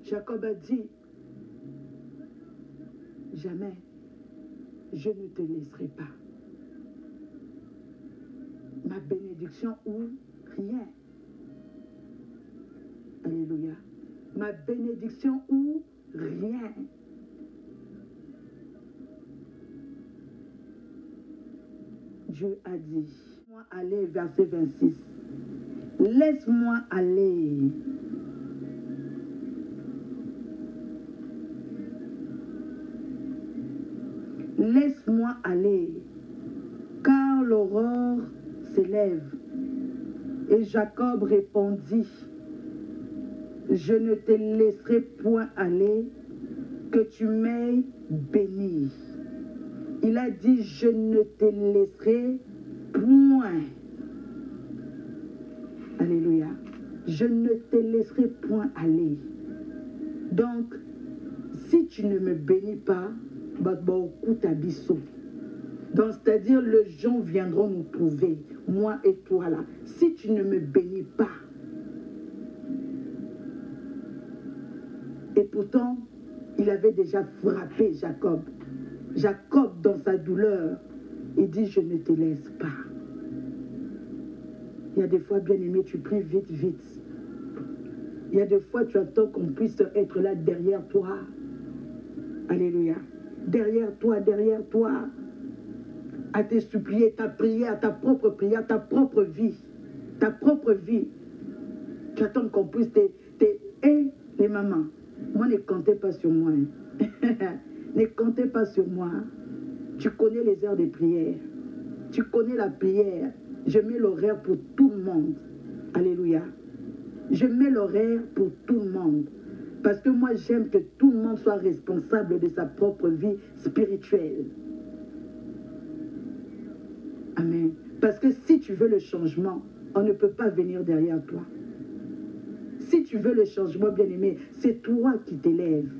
Jacob a dit, jamais je ne te laisserai pas. Ma bénédiction ou rien. Alléluia. Ma bénédiction ou rien. Dieu a dit, laisse-moi aller, verset 26. Laisse-moi aller. Laisse-moi aller, car l'aurore s'élève. Et Jacob répondit, je ne te laisserai point aller, que tu m'aies béni. Il a dit, je ne te laisserai point. Alléluia. Je ne te laisserai point aller. Donc, si tu ne me bénis pas, donc c'est-à-dire, les gens viendront nous trouver, moi et toi là. Si tu ne me bénis pas, et pourtant, il avait déjà frappé Jacob. Jacob, dans sa douleur, il dit, je ne te laisse pas. Il y a des fois, bien-aimé, tu pries vite, vite. Il y a des fois, tu attends qu'on puisse être là derrière toi. Alléluia. Derrière toi, à te supplier, ta prière, ta propre prière, ta propre vie. Ta propre vie. Tu attends qu'on puisse Hey, les mamans, moi, ne comptez pas sur moi. Ne comptez pas sur moi. Tu connais les heures de prière. Tu connais la prière. Je mets l'horaire pour tout le monde. Alléluia. Je mets l'horaire pour tout le monde. Parce que moi, j'aime que tout le monde soit responsable de sa propre vie spirituelle. Amen. Parce que si tu veux le changement, on ne peut pas venir derrière toi. Si tu veux le changement, bien-aimé, c'est toi qui t'élèves.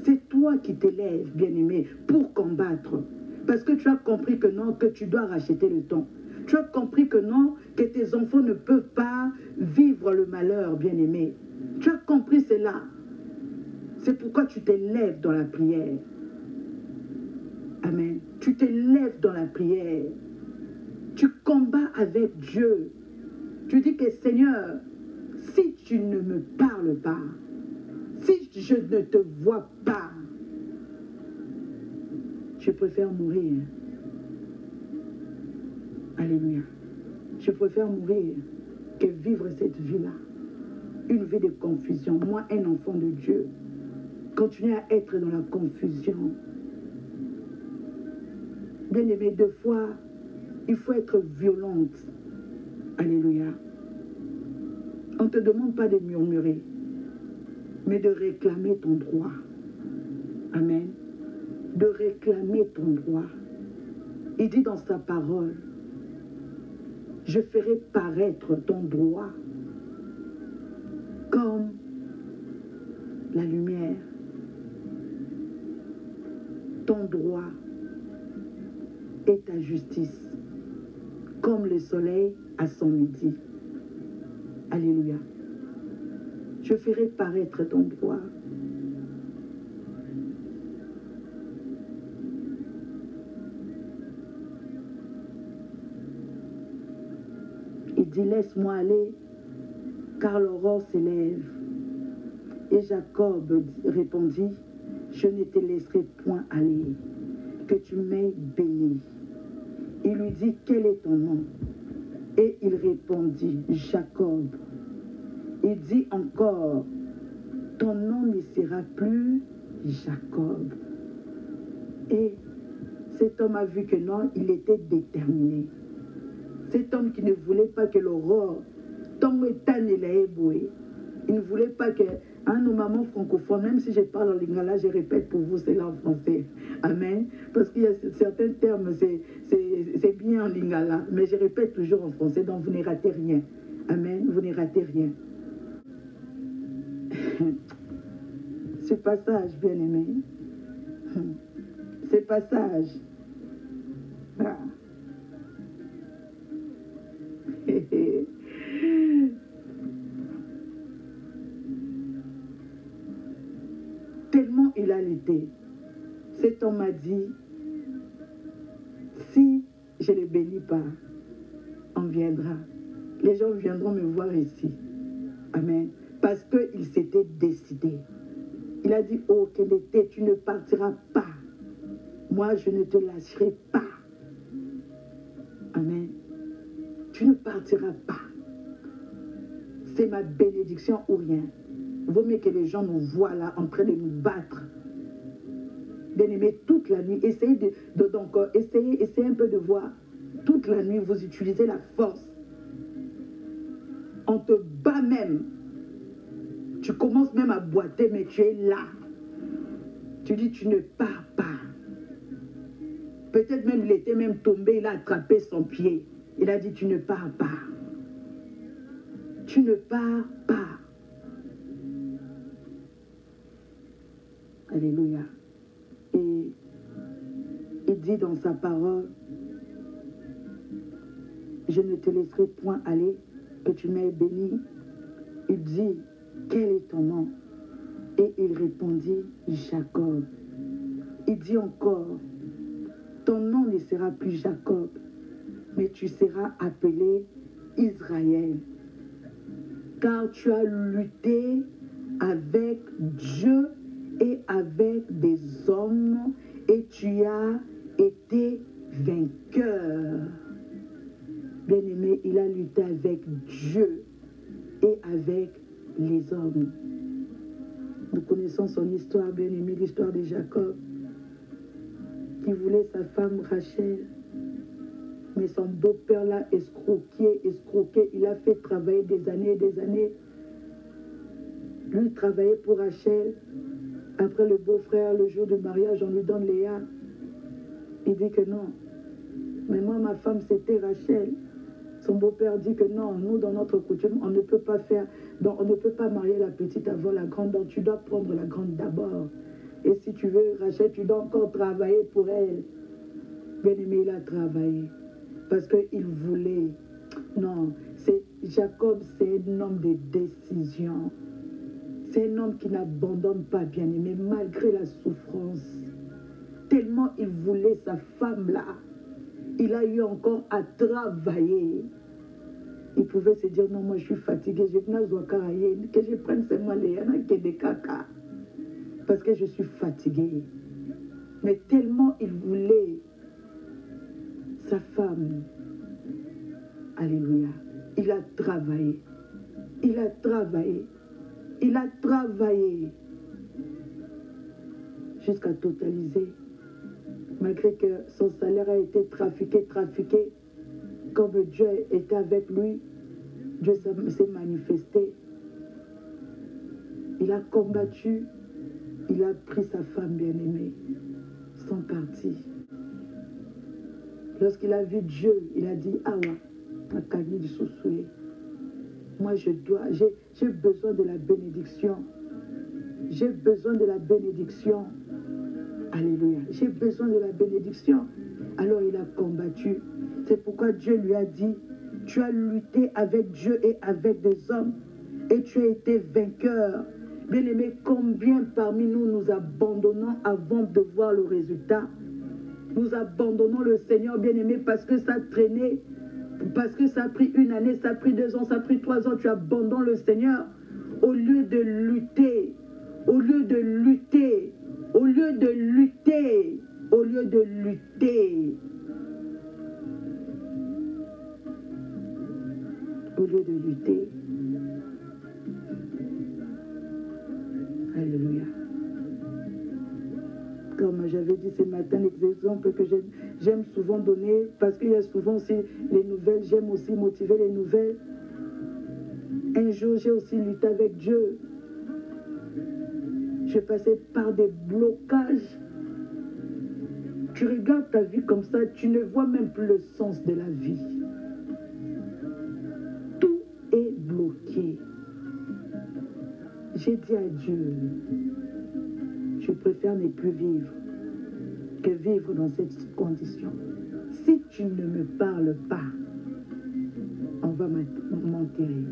C'est toi qui t'élèves, bien-aimé, pour combattre. Parce que tu as compris que non, que tu dois racheter le temps. Tu as compris que non, que tes enfants ne peuvent pas vivre le malheur, bien-aimé. Tu as compris cela. C'est pourquoi tu t'élèves dans la prière. Amen. Tu t'élèves dans la prière. Tu combats avec Dieu. Tu dis que Seigneur, si tu ne me parles pas, si je ne te vois pas, je préfère mourir. Alléluia. Je préfère mourir que vivre cette vie-là. Une vie de confusion. Moi, un enfant de Dieu, continuer à être dans la confusion. Bien aimé, deux fois, il faut être violente. Alléluia. On ne te demande pas de murmurer, mais de réclamer ton droit. Amen. De réclamer ton droit. Il dit dans sa parole, je ferai paraître ton droit comme la lumière. Ton droit et ta justice, comme le soleil à son midi. Alléluia. Je ferai paraître ton droit. Il dit, laisse-moi aller, car l'aurore s'élève. Et Jacob répondit, je ne te laisserai point aller, que tu m'aies béni. Il lui dit, quel est ton nom? Et il répondit, Jacob. Il dit encore, ton nom ne sera plus Jacob. Et cet homme a vu que non, il était déterminé. Cet homme qui ne voulait pas que l'aurore tombe étane et la ébouée. Il ne voulait pas que, nos mamans francophones, même si je parle en lingala, je répète pour vous, c'est là en français. Amen. Parce qu'il y a certains termes, c'est bien en lingala, mais je répète toujours en français, donc vous ne ratez rien. Amen. Vous ne ratez rien. Ce passage, bien aimé, ce passage, ah. il a lutté. Cet homme m'a dit, si je ne les bénis pas, on viendra. Les gens viendront me voir ici. Amen. Parce qu'il s'était décidé. Il a dit, oh Kénété, tu ne partiras pas. Moi, je ne te lâcherai pas. Amen. Tu ne partiras pas. C'est ma bénédiction ou rien. Vaut mieux que les gens nous voient là en train de nous battre. Bien-aimé, toute la nuit, essayez essayez un peu de voir. Toute la nuit, vous utilisez la force. On te bat même. Tu commences même à boiter, mais tu es là. Tu dis, tu ne pars pas. Peut-être même, il était même tombé, il a attrapé son pied. Il a dit, tu ne pars pas. Tu ne pars pas. Alléluia. Et il dit dans sa parole, je ne te laisserai point aller, que tu m'aies béni. Il dit, quel est ton nom? Et il répondit, Jacob. Il dit encore, ton nom ne sera plus Jacob, mais tu seras appelé Israël. Car tu as lutté avec Dieu et avec des hommes, et tu as été vainqueur. Bien-aimé, il a lutté avec Dieu et avec les hommes. Nous connaissons son histoire, bien-aimé, l'histoire de Jacob, qui voulait sa femme Rachel. Mais son beau-père l'a escroqué. Il a fait travailler des années et des années. Lui travaillait pour Rachel. Après le beau-frère, le jour du mariage, on lui donne Léa. Il dit que non. Mais moi, ma femme, c'était Rachel. Son beau-père dit que non, nous, dans notre coutume, on ne peut pas faire, donc on ne peut pas marier la petite avant la grande, donc tu dois prendre la grande d'abord. Et si tu veux, Rachel, tu dois encore travailler pour elle. Bien-aimé, il a travaillé. Parce qu'il voulait. Non, Jacob, c'est un homme de décision. C'est un homme qui n'abandonne pas, bien-aimé, malgré la souffrance. Tellement il voulait sa femme-là. Il a eu encore à travailler. Il pouvait se dire, non, moi je suis fatigué, que je prenne seulement les yana qui des caca. Parce que je suis fatigué. Mais tellement il voulait sa femme. Alléluia. Il a travaillé. Il a travaillé. Il a travaillé. Jusqu'à totaliser. Malgré que son salaire a été trafiqué. Comme Dieu était avec lui, Dieu s'est manifesté. Il a combattu. Il a pris sa femme bien-aimée. Ils sont partis. Lorsqu'il a vu Dieu, il a dit, ah ouais, moi j'ai besoin de la bénédiction. J'ai besoin de la bénédiction. Alléluia. J'ai besoin de la bénédiction. Alors il a combattu. C'est pourquoi Dieu lui a dit, tu as lutté avec Dieu et avec des hommes et tu as été vainqueur. Bien-aimé, combien parmi nous nous abandonnons avant de voir le résultat? Nous abandonnons le Seigneur, bien-aimé, parce que ça traînait, parce que ça a pris une année, ça a pris 2 ans, ça a pris 3 ans, tu abandonnes le Seigneur. Au lieu de lutter, au lieu de lutter, au lieu de lutter, au lieu de lutter, au lieu de lutter. Alléluia. Comme j'avais dit ce matin, l'exemple que j'aime souvent donner, parce qu'il y a souvent aussi les nouvelles, j'aime aussi motiver les nouvelles. Un jour, j'ai aussi lutté avec Dieu. Je passais par des blocages. Tu regardes ta vie comme ça, tu ne vois même plus le sens de la vie. Tout est bloqué. J'ai dit à Dieu, je préfère ne plus vivre que vivre dans cette condition. Si tu ne me parles pas, on va m'enterrer.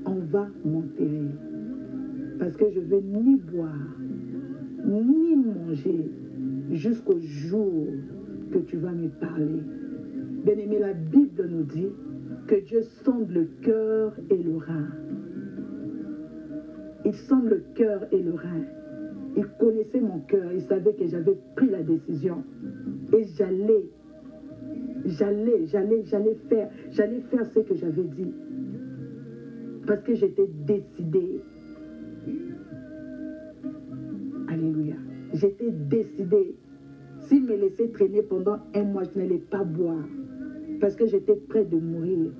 On va m'enterrer. Parce que je ne veux ni boire, ni manger jusqu'au jour que tu vas me parler. Bien-aimé, la Bible nous dit que Dieu sonde le cœur et le rein. Il sonde le cœur et le rein. Il connaissait mon cœur, il savait que j'avais pris la décision. Et j'allais faire ce que j'avais dit. Parce que j'étais décidée. Alléluia. J'étais décidée. S'il me laissait traîner pendant un mois, je n'allais pas boire. Parce que j'étais près de mourir.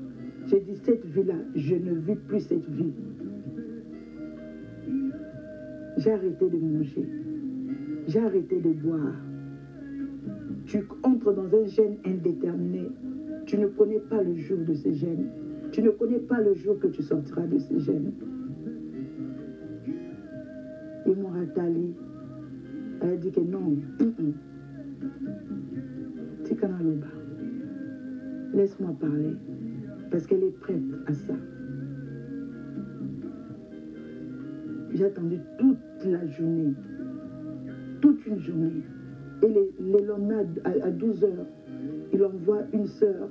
J'ai dit, cette vie-là, je ne vis plus cette vie. J'ai arrêté de manger. J'ai arrêté de boire. Tu entres dans un jeûne indéterminé. Tu ne connais pas le jour de ce jeûne. Tu ne connais pas le jour que tu sortiras de ce jeûne. Et mon Ratali, elle a dit que non. Tikanaloba. Laisse-moi parler. Parce qu'elle est prête à ça. J'ai attendu toute la journée. Toute une journée. Et les lendemains, à 12 heures, il envoie une sœur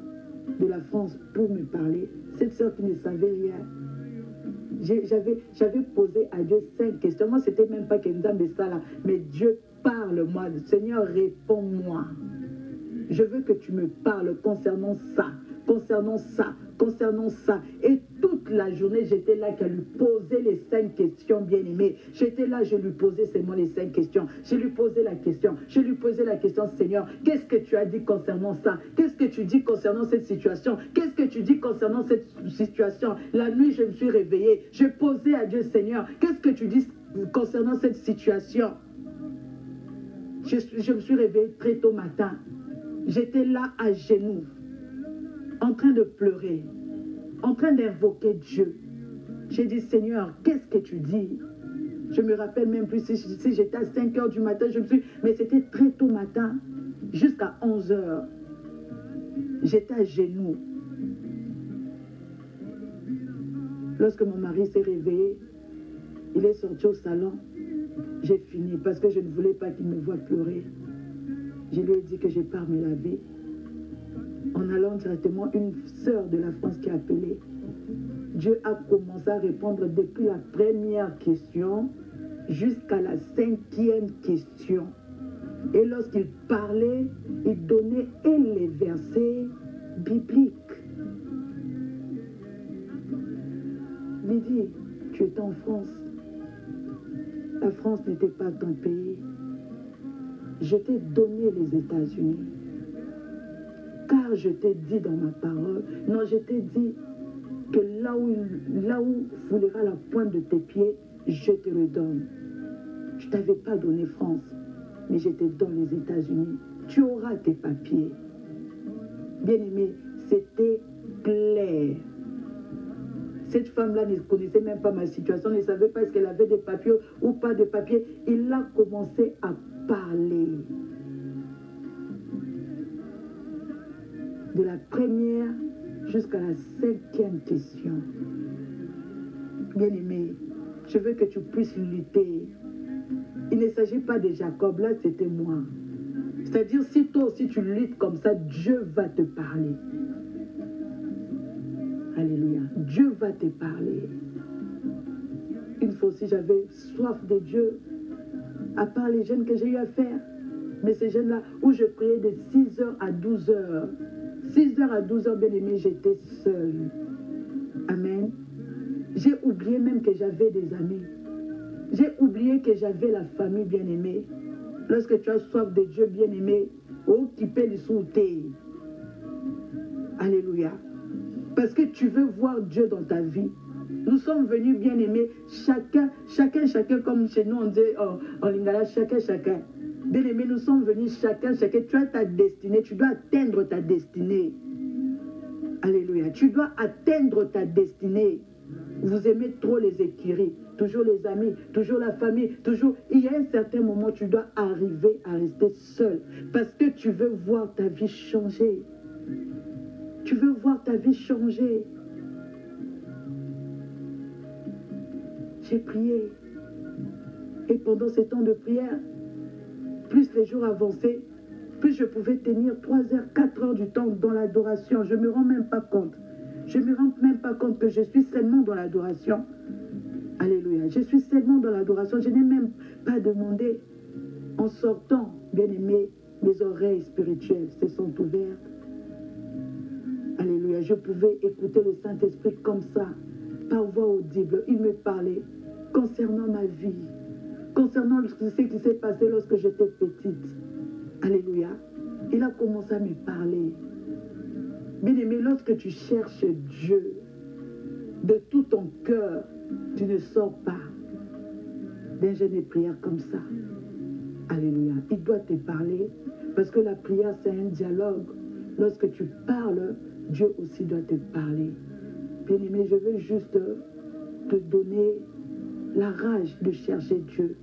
de la France pour me parler. Cette sœur qui ne savait rien. J'avais posé à Dieu 5 questions. Moi, c'était même pas Kenda Messala. Mais Dieu, parle-moi. Seigneur, réponds-moi. Je veux que tu me parles concernant ça, concernant ça, concernant ça. Et toute la journée, j'étais là qu'à lui poser les 5 questions, bien-aimées. J'étais là, je lui posais seulement les 5 questions. Je lui posais la question. Je lui posais la question, Seigneur, qu'est-ce que tu as dit concernant ça? Qu'est-ce que tu dis concernant cette situation? Qu'est-ce que tu dis concernant cette situation? La nuit, je me suis réveillée. Je posais à Dieu, Seigneur, qu'est-ce que tu dis concernant cette situation? Je me suis réveillée très tôt matin. J'étais là à genoux, en train de pleurer, en train d'invoquer Dieu. J'ai dit, Seigneur, qu'est-ce que tu dis? Je me rappelle même plus si j'étais à 5 heures du matin, mais c'était très tôt matin, jusqu'à 11 heures. J'étais à genoux. Lorsque mon mari s'est réveillé, il est sorti au salon. J'ai fini parce que je ne voulais pas qu'il me voie pleurer. Je lui ai dit que je pars me laver. En allant directement, une sœur de la France qui a appelé. Dieu a commencé à répondre depuis la première question jusqu'à la 5e question. Et lorsqu'il parlait, il donnait les versets bibliques. Lydie, tu es en France. La France n'était pas ton pays. Je t'ai donné les États-Unis. Car je t'ai dit dans ma parole, non, je t'ai dit que là où foulera la pointe de tes pieds, je te le donne. Je ne t'avais pas donné France, mais je te donne les États-Unis. Tu auras tes papiers. Bien-aimé, c'était clair. Cette femme-là ne connaissait même pas ma situation, ne savait pas est-ce qu'elle avait des papiers ou pas de papiers. Il a commencé à parler. De la première jusqu'à la 5e question. Bien-aimé, je veux que tu puisses lutter. Il ne s'agit pas de Jacob, là c'était moi. C'est-à-dire, si toi aussi tu luttes comme ça, Dieu va te parler. Alléluia. Dieu va te parler. Une fois aussi, j'avais soif de Dieu, à part les jeûnes que j'ai eu à faire. Mais ces jeûnes-là, où je priais de 6 heures à 12 heures. 6 heures à 12 heures, bien aimé, j'étais seule. Amen. J'ai oublié même que j'avais des amis. J'ai oublié que j'avais la famille bien-aimée. Lorsque tu as soif de Dieu bien-aimé, oh, qui peut le sauter. Alléluia. Parce que tu veux voir Dieu dans ta vie. Nous sommes venus bien-aimés, chacun, comme chez nous on dit en lingala, chacun. Bien-aimés, nous sommes venus chacun. Tu as ta destinée, tu dois atteindre ta destinée. Alléluia. Tu dois atteindre ta destinée. Vous aimez trop les écuries, toujours les amis, toujours la famille, toujours. Il y a un certain moment, tu dois arriver à rester seul. Parce que tu veux voir ta vie changer. Tu veux voir ta vie changer. J'ai prié. Et pendant ces temps de prière, plus les jours avançaient, plus je pouvais tenir 3 heures, 4 heures du temps dans l'adoration. Je ne me rends même pas compte. Je ne me rends même pas compte que je suis seulement dans l'adoration. Alléluia. Je suis seulement dans l'adoration. Je n'ai même pas demandé. En sortant, bien-aimé, mes oreilles spirituelles se sont ouvertes. Alléluia. Je pouvais écouter le Saint-Esprit comme ça, par voix audible. Il me parlait concernant ma vie, concernant ce qui s'est passé lorsque j'étais petite. Alléluia. Il a commencé à me parler. Bien-aimé, lorsque tu cherches Dieu de tout ton cœur, tu ne sors pas d'un jeûne de prière comme ça. Alléluia. Il doit te parler parce que la prière, c'est un dialogue. Lorsque tu parles, Dieu aussi doit te parler. Bien-aimé, je veux juste te donner la rage de chercher Dieu.